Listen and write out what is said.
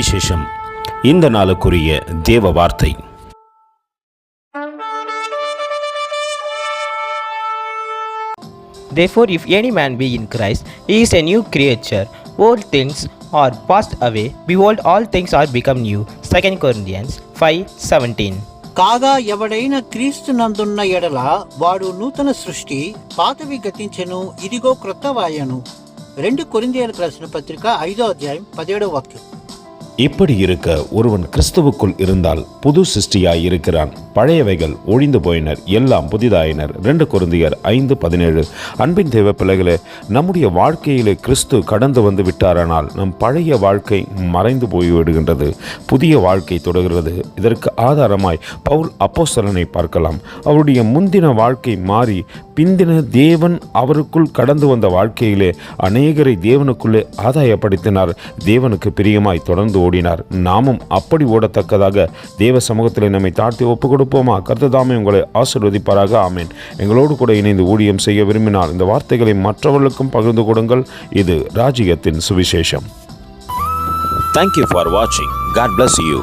சுவிசேஷம். இந்த நாளுக்குரிய தேவ வார்த்தை. Therefore, if any man be in Christ, he is a new creature. Old things are passed away. Behold, all things are become new. 2 Corinthians 5:17. కాగా ఎవడైనా క్రీస్తు నందున్న ఎడల వాడు నూతన సృష్టి, పాతవి గతించెను, ఇదిగో క్రొత్తవాయను. 2 కొరింథీయులకు రాసిన పత్రిక 5వ అధ్యాయం 17వ వాక్యం. இப்படி இருக்க ஒருவன் கிறிஸ்துவுக்குள் இருந்தால் புது சிருஷ்டியாய் இருக்கிறான். பழையவைகள் ஒழிந்து போயினர், எல்லாம் புதிதாயினர். 2 கொரிந்தியர் 5:17. அன்பின் தேவ பிள்ளைகளே, நம்முடைய வாழ்க்கையிலே கிறிஸ்து கடந்து வந்து விட்டாரானால் நம் பழைய வாழ்க்கை மறைந்து போய்விடுகின்றது, புதிய வாழ்க்கை தொடர்கிறது. இதற்கு ஆதாரமாய் பவுல் அப்போஸ்தலனை பார்க்கலாம். அவருடைய முந்தின வாழ்க்கை மாறி பிந்தின தேவன் அவருக்குள் கடந்து வந்த வாழ்க்கையிலே அநேகரை தேவனுக்குள்ளே ஆதாயப்படுத்தினார். தேவனுக்கு பிரியமாய் தொடர்ந்து ஓடினார். நாமும் அப்படி ஓடத்தக்கதாக தேவ சமூகத்திலே நம்மை தாழ்த்தி ஒப்பு கொடுப்போமா? கர்த்தர் உங்களை ஆசீர்வதிப்பாராக. ஆமென். எங்களோடு கூட இணைந்து ஊழியம் செய்ய விரும்பினால் இந்த வார்த்தைகளை மற்றவர்களுக்கும் பகிர்ந்து கொடுங்கள். இது ராஜ்யத்தின் சுவிசேஷம். Thank you for watching. God bless you.